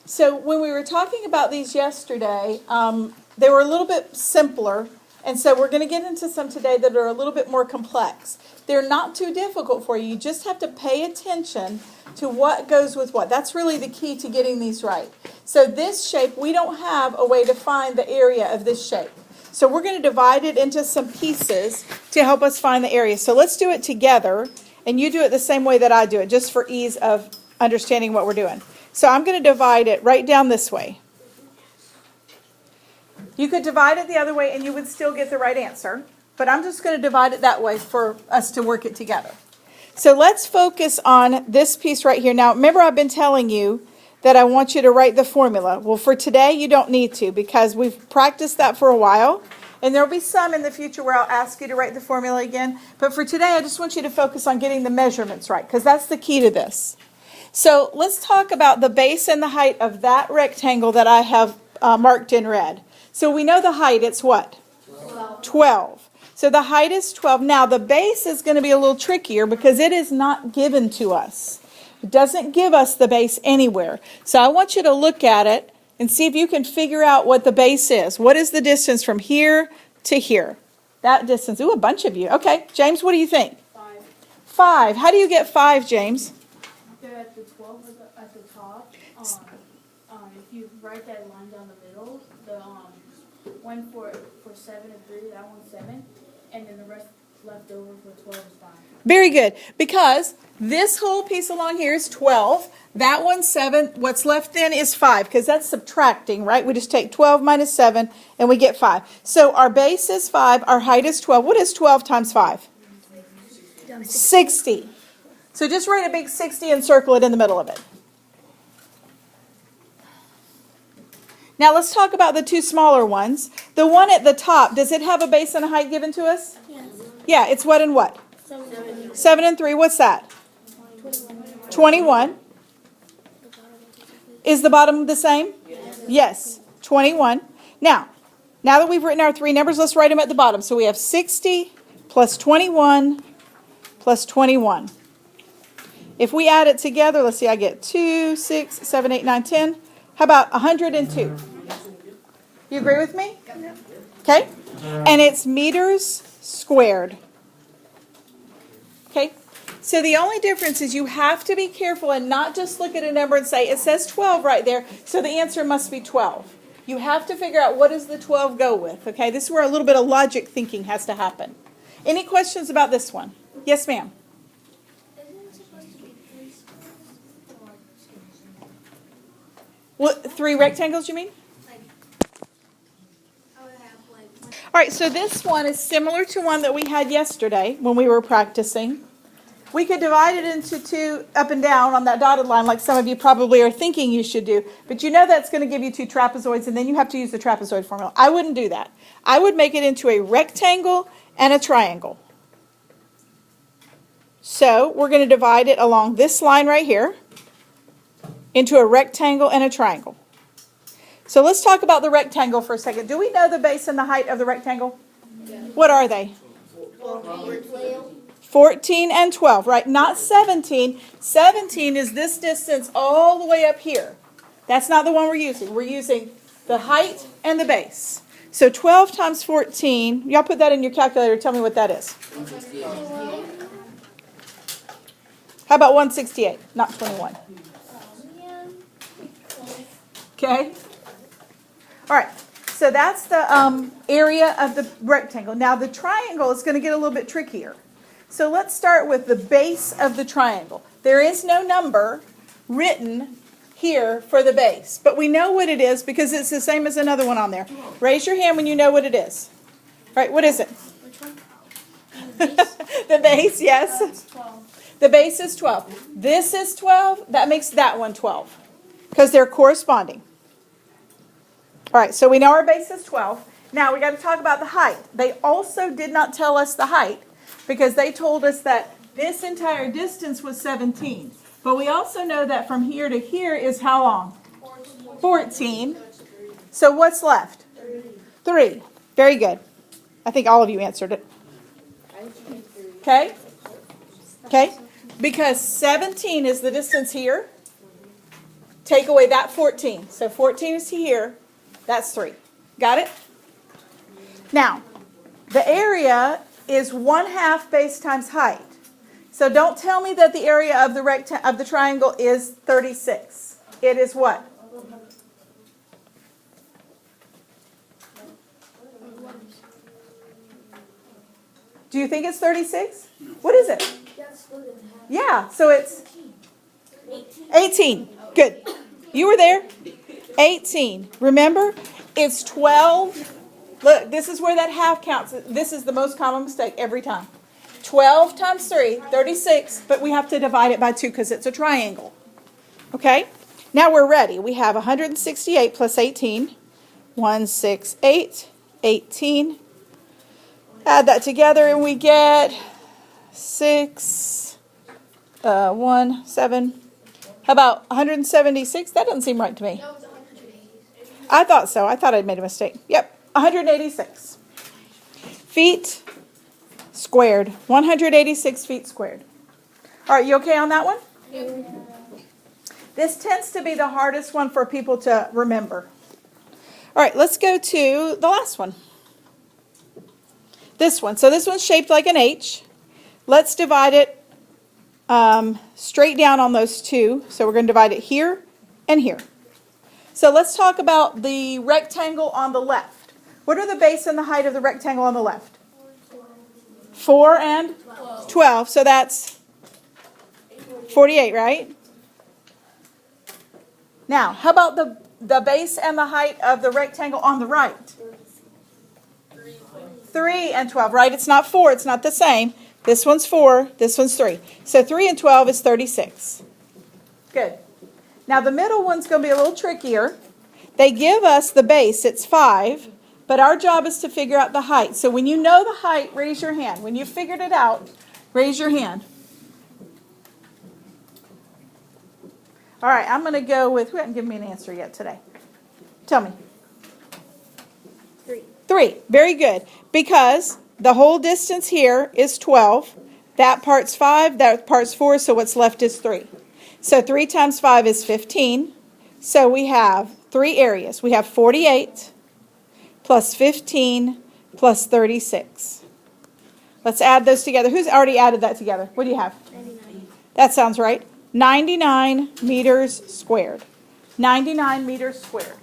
So when we were talking about these yesterday, they were a little bit simpler. And so we're going to get into some today that are a little bit more complex. They're not too difficult for you. You just have to pay attention to what goes with what. That's really the key to getting these right. So this shape, we don't have a way to find the area of this shape. So we're going to divide it into some pieces to help us find the area. So let's do it together. And you do it the same way that I do it, just for ease of understanding what we're doing. So I'm going to divide it right down this way. You could divide it the other way and you would still get the right answer. But I'm just going to divide it that way for us to work it together. So let's focus on this piece right here. Now, remember I've been telling you that I want you to write the formula. Well, for today, you don't need to because we've practiced that for a while. And there will be some in the future where I'll ask you to write the formula again. But for today, I just want you to focus on getting the measurements right because that's the key to this. So let's talk about the base and the height of that rectangle that I have marked in red. So we know the height, it's what? 12. So the height is 12. Now the base is going to be a little trickier because it is not given to us. It doesn't give us the base anywhere. So I want you to look at it and see if you can figure out what the base is. What is the distance from here to here? That distance. Ooh, a bunch of you. Okay, James, what do you think? 5. 5. How do you get 5, James? They're at the 12 at the top. If you write that line down the middle, the one for 7 and 3, that one's 7, and then the rest left over for 12 is 5. Very good. Because this whole piece along here is 12. That one's 7. What's left then is 5 because that's subtracting, right? We just take 12 minus 7 and we get 5. So our base is 5. Our height is 12. What is 12 times 5? 60. So just write a big 60 and circle it in the middle of it. Now let's talk about the two smaller ones. The one at the top, does it have a base and a height given to us? Yes. Yeah, it's what and what? 7 and 3. What's that? 21. Is the bottom the same? Yes. 21. Now that we've written our three numbers, let's write them at the bottom. So we have 60 plus 21 plus 21. If we add it together, let's see, I get 2, 6, 7, 8, 9, 10. How about 102? You agree with me? Okay. And it's meters squared. Okay. So the only difference is you have to be careful and not just look at a number and say, it says 12 right there, so the answer must be 12. You have to figure out what does the 12 go with. Okay. This is where a little bit of logic thinking has to happen. Any questions about this one? Yes, ma'am. What, 3 rectangles, you mean? All right, so this one is similar to one that we had yesterday when we were practicing. We could divide it into 2 up and down on that dotted line like some of you probably are thinking you should do. But you know that's going to give you 2 trapezoids, and then you have to use the trapezoid formula. I wouldn't do that. I would make it into a rectangle and a triangle. So we're going to divide it along this line right here into a rectangle and a triangle. So let's talk about the rectangle for a second. Do we know the base and the height of the rectangle? Yeah. What are they? 14 and 12, right? Not 17. 17 is this distance all the way up here. That's not the one we're using. We're using the height and the base. So 12 times 14, y'all put that in your calculator. Tell me what that is. How about 168, not 21? Okay. All right. So that's the area of the rectangle. Now the triangle is going to get a little bit trickier. So let's start with the base of the triangle. There is no number written here for the base, but we know what it is because it's the same as another one on there. Raise your hand when you know what it is. All right, what is it? Which one? The base, yes. 12. The base is 12. This is 12. That makes that one 12 because they're corresponding. All right, so we know our base is 12. Now we got to talk about the height. They also did not tell us the height because they told us that this entire distance was 17. But we also know that from here to here is how long? 14. So what's left? 3. Very good. I think all of you answered it. Okay? Okay? Because 17 is the distance here Take away that 14. So 14 is here. That's 3. Got it? Now, the area is 1/2 base times height. So don't tell me that the area of the triangle is 36. It is what? Do you think it's 36? What is it? Yeah, so it's 18. Good. You were there? 18. Remember, it's 12. Look, this is where that half counts. This is the most common mistake every time. 12 times 3, 36, but we have to divide it by 2 because it's a triangle. Okay? Now we're ready. We have 168 plus 18. 168, 18. Add that together and we get 6, 1, 7. How about 176? That doesn't seem right to me. I thought so. I thought I'd made a mistake. Yep, 186 feet squared. 186 feet squared. All right, you okay on that one? This tends to be the hardest one for people to remember. All right, let's go to the last one. This one. So this one's shaped like an H. Let's divide it straight down on those two. So we're going to divide it here and here. So let's talk about the rectangle on the left. What are the base and the height of the rectangle on the left? 4 and 12. So that's 48, right? Now, how about the base and the height of the rectangle on the right? 3 and 12, right? It's not 4. It's not the same. This one's 4. This one's 3. So 3 and 12 is 36. Good. Now, the middle one's going to be a little trickier. They give us the base. It's 5. But our job is to figure out the height. So when you know the height, raise your hand. When you figured it out, raise your hand. All right, I'm going to go with, who hasn't given me an answer yet today? Tell me. 3. 3. Very good. Because the whole distance here is 12. That part's 5. That part's 4. So what's left is 3. So 3 times 5 is 15. So we have 3 areas. We have 48 plus 15 plus 36. Let's add those together. Who's already added that together? What do you have? 99. That sounds right. 99 meters squared. 99 meters squared.